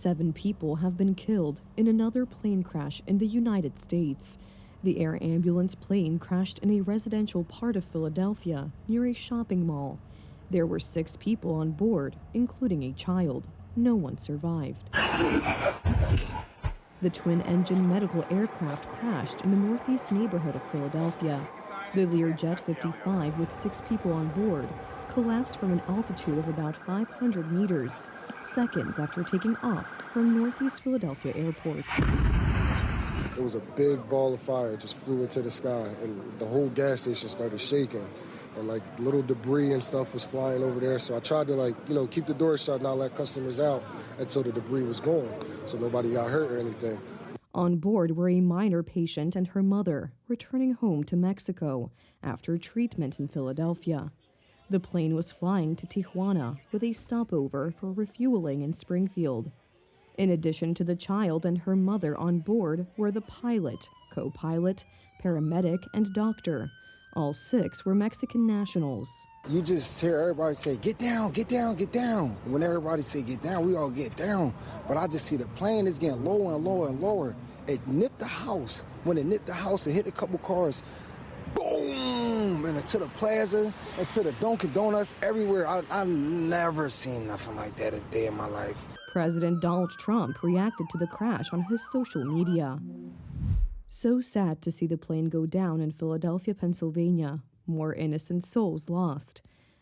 7 people have been killed in another plane crash in the United States. The air ambulance plane crashed in a residential part of Philadelphia near a shopping mall. There were 6 people on board, including a child. No one survived. The twin-engine medical aircraft crashed in the northeast neighborhood of Philadelphia. The Learjet 55, with 6 people on board, collapsed from an altitude of about 500 meters, seconds after taking off from Northeast Philadelphia Airport. It was a big ball of fire, just flew into the sky, and the whole gas station started shaking. And little debris and stuff was flying over there. So I tried to keep the doors shut, not let customers out until the debris was gone, so nobody got hurt or anything. On board were a minor patient and her mother, returning home to Mexico after treatment in Philadelphia. The plane was flying to Tijuana with a stopover for refueling in Springfield. In addition to the child and her mother on board were the pilot, co-pilot, paramedic, and doctor. All 6 were Mexican nationals. You just hear everybody say, "Get down, get down, get down." When everybody say get down, we all get down. But I just see the plane is getting lower and lower and lower. It nipped the house. When it nipped the house, it hit a couple cars. Boom! And to the plaza, and to the Dunkin' Donuts, everywhere. I never seen nothing like that a day in my life. President Donald Trump reacted to the crash on his social media. So sad to see the plane go down in Philadelphia, Pennsylvania. More innocent souls lost.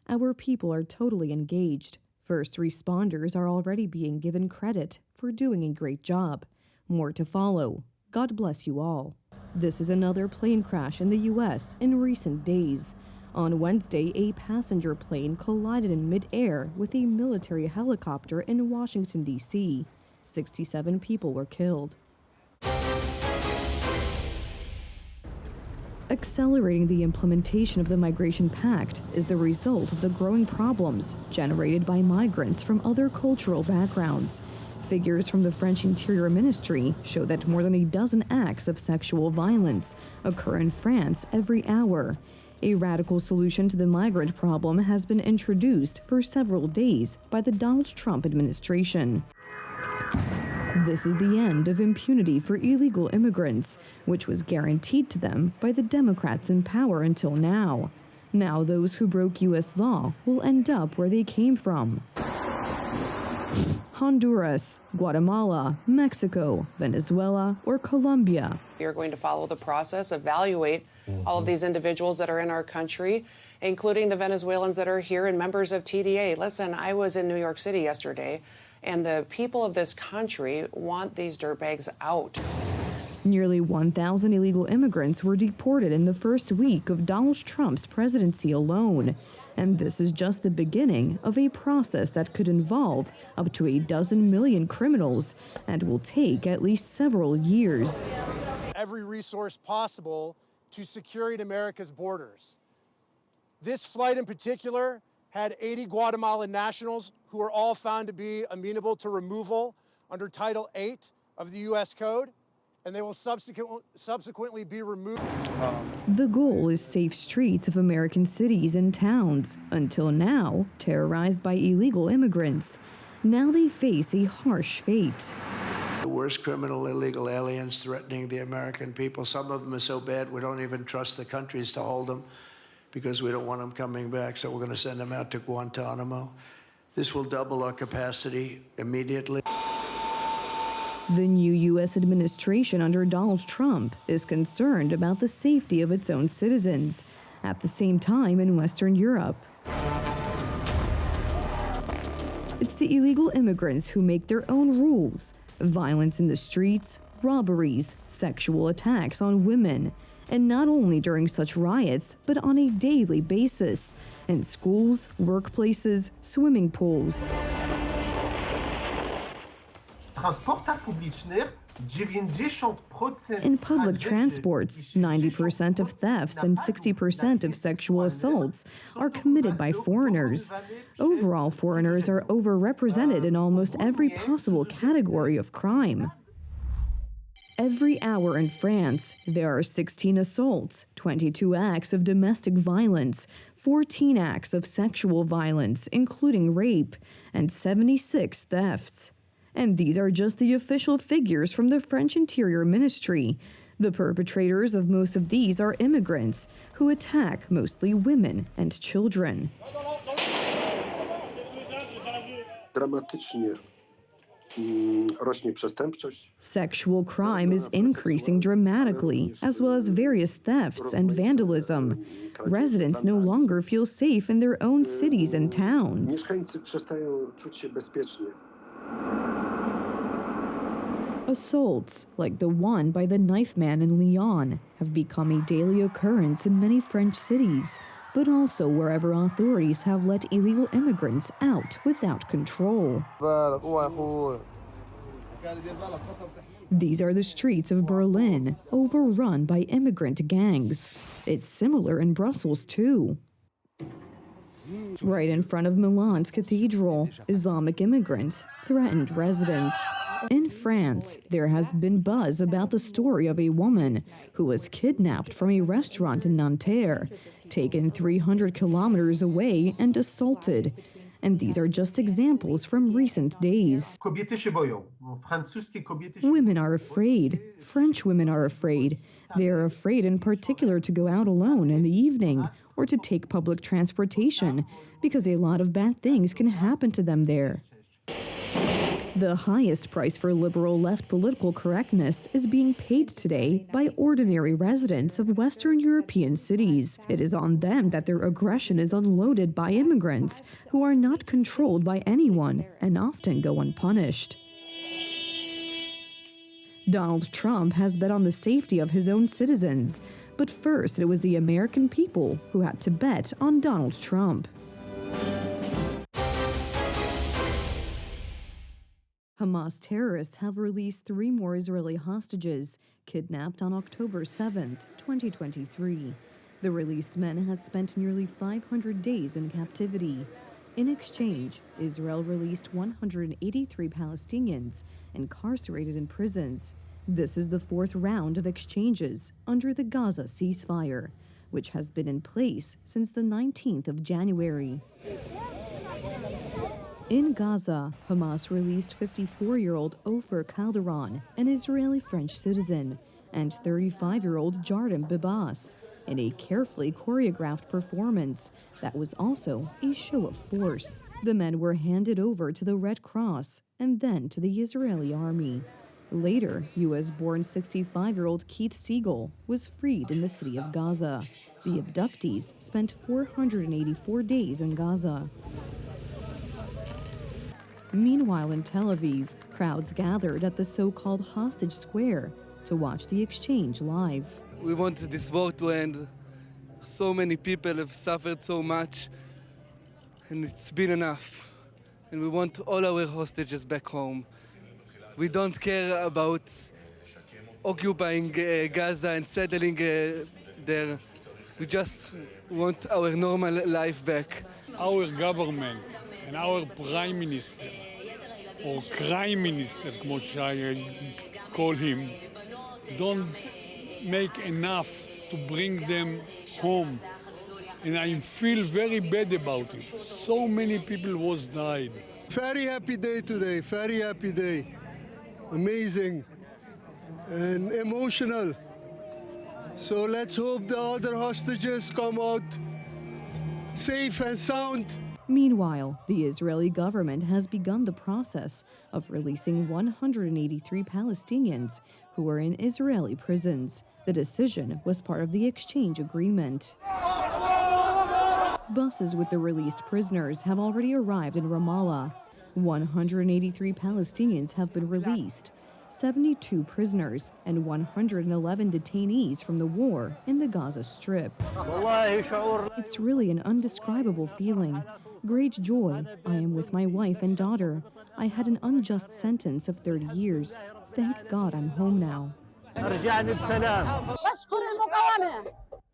Our people are totally engaged. First responders are already being given credit for doing a great job. More to follow. God bless you all. This is another plane crash in the U.S. in recent days. On Wednesday, a passenger plane collided in mid-air with a military helicopter in Washington, D.C. 67 people were killed. Accelerating the implementation of the Migration Pact is the result of the growing problems generated by migrants from other cultural backgrounds. Figures from the French Interior Ministry show that more than a dozen acts of sexual violence occur in France every hour. A radical solution to the migrant problem has been introduced for several days by the Donald Trump administration. This is the end of impunity for illegal immigrants, which was guaranteed to them by the Democrats in power until now. Now those who broke U.S. law will end up where they came from. Honduras, Guatemala, Mexico, Venezuela, or Colombia. You're going to follow the process, evaluate all of these individuals that are in our country, including the Venezuelans that are here and members of TDA. Listen, I was in New York City yesterday, and the people of this country want these dirtbags out. Nearly 1,000 illegal immigrants were deported in the first week of Donald Trump's presidency alone. And this is just the beginning of a process that could involve up to 12 million criminals and will take at least several years. Every resource possible to security America's borders. This flight in particular had 80 Guatemalan nationals who were all found to be amenable to removal under Title 8 of the U.S. Code, and they will subsequently be removed. The goal is safe streets of American cities and towns, until now terrorized by illegal immigrants. Now they face a harsh fate. The worst criminal illegal aliens threatening the American people. Some of them are so bad we don't even trust the countries to hold them because we don't want them coming back, so we're going to send them out to Guantanamo. This will double our capacity immediately. The new U.S. administration under Donald Trump is concerned about the safety of its own citizens. At the same time, in Western Europe, it's the illegal immigrants who make their own rules. Violence in the streets, robberies, sexual attacks on women. And not only during such riots, but on a daily basis, in schools, workplaces, swimming pools. In public transports, 90% of thefts and 60% of sexual assaults are committed by foreigners. Overall, foreigners are overrepresented in almost every possible category of crime. Every hour in France, there are 16 assaults, 22 acts of domestic violence, 14 acts of sexual violence, including rape, and 76 thefts. And these are just the official figures from the French Interior Ministry. The perpetrators of most of these are immigrants who attack mostly women and children. Dramatycznie rośnie przestępczość. Sexual crime is increasing dramatically, as well as various thefts and vandalism. Residents no longer feel safe in their own cities and towns. Mieszkańcy przestają czuć się bezpiecznie. Assaults, like the one by the knife man in Lyon, have become a daily occurrence in many French cities, but also wherever authorities have let illegal immigrants out without control. These are the streets of Berlin, overrun by immigrant gangs. It's similar in Brussels, too. Right in front of Milan's cathedral, Islamic immigrants threatened residents. In France, there has been buzz about the story of a woman who was kidnapped from a restaurant in Nanterre, taken 300 kilometers away and assaulted. And these are just examples from recent days. Women are afraid. French women are afraid. They are afraid in particular to go out alone in the evening or to take public transportation because a lot of bad things can happen to them there. The highest price for liberal left political correctness is being paid today by ordinary residents of Western European cities. It is on them that their aggression is unloaded by immigrants who are not controlled by anyone and often go unpunished. Donald Trump has bet on the safety of his own citizens, but first it was the American people who had to bet on Donald Trump. Hamas terrorists have released 3 more Israeli hostages, kidnapped on October 7, 2023. The released men had spent nearly 500 days in captivity. In exchange, Israel released 183 Palestinians incarcerated in prisons. This is the 4th round of exchanges under the Gaza ceasefire, which has been in place since the 19th of January. In Gaza, Hamas released 54-year-old Ofer Calderon, an Israeli-French citizen, and 35-year-old Jardim Bibas, in a carefully choreographed performance that was also a show of force. The men were handed over to the Red Cross and then to the Israeli army. Later, U.S.-born 65-year-old Keith Siegel was freed in the city of Gaza. The abductees spent 484 days in Gaza. Meanwhile, in Tel Aviv, crowds gathered at the so-called Hostage Square to watch the exchange live. We want this war to end. So many people have suffered so much, and it's been enough. And we want all our hostages back home. We don't care about occupying Gaza and settling there. We just want our normal life back. Our government and our prime minister, or crime minister, כמו I call him, don't make enough to bring them home. And I feel very bad about it. So many people was died. Very happy day today, very happy day. Amazing and emotional. So let's hope the other hostages come out safe and sound. Meanwhile, the Israeli government has begun the process of releasing 183 Palestinians who were in Israeli prisons. The decision was part of the exchange agreement. Buses with the released prisoners have already arrived in Ramallah. 183 Palestinians have been released, 72 prisoners and 111 detainees from the war in the Gaza Strip. It's really an undescribable feeling. Great joy. I am with my wife and daughter. I had an unjust sentence of 30 years. Thank God I'm home now.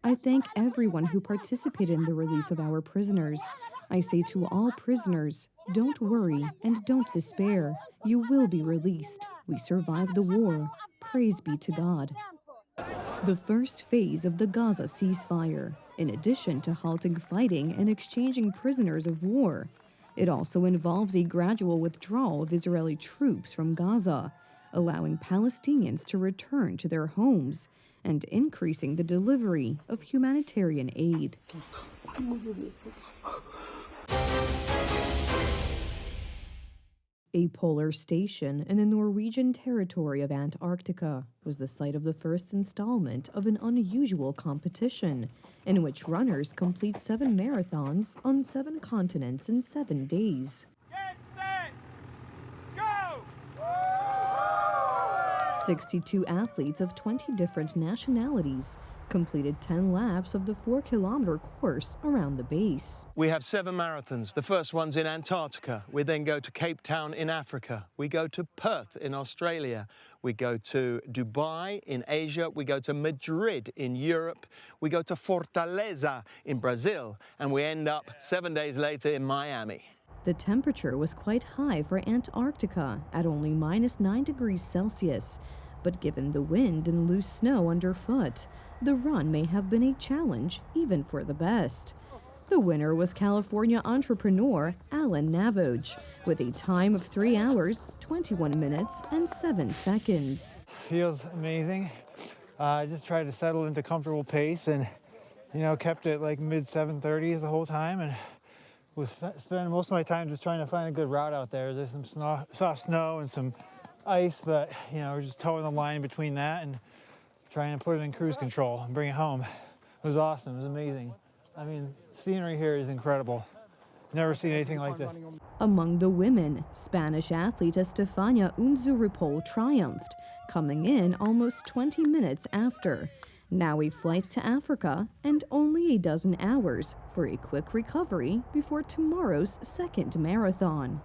I thank everyone who participated in the release of our prisoners. I say to all prisoners, don't worry and don't despair. You will be released. We survived the war. Praise be to God. The first phase of the Gaza ceasefire, in addition to halting fighting and exchanging prisoners of war, It also involves a gradual withdrawal of Israeli troops from Gaza, allowing Palestinians to return to their homes and increasing the delivery of humanitarian aid. A polar station in the Norwegian territory of Antarctica was the site of the first installment of an unusual competition, in which runners complete 7 marathons on 7 continents in 7 days. Get set, go! 62 athletes of 20 different nationalities completed 10 laps of the 4-kilometer course around the base. We have 7 marathons. The first one's in Antarctica. We then go to Cape Town in Africa. We go to Perth in Australia. We go to Dubai in Asia. We go to Madrid in Europe. We go to Fortaleza in Brazil. And we end up 7 days later in Miami. The temperature was quite high for Antarctica at only -9 degrees Celsius. But given the wind and loose snow underfoot, the run may have been a challenge even for the best. The winner was California entrepreneur Alan Navoj, with a time of 3 hours, 21 minutes, and 7 seconds. Feels amazing. I just tried to settle into comfortable pace and, kept it like mid-730s the whole time, and was spending most of my time just trying to find a good route out there. There's some soft snow and some ice, but we're just towing the line between that and trying to put it in cruise control and bring it home. It was awesome. It was amazing. I mean, scenery here is incredible. Never seen anything like this. Among the women, Spanish athlete Estefania Unzuripol triumphed, coming in almost 20 minutes after. Now a flight to Africa and only a dozen hours for a quick recovery before tomorrow's second marathon.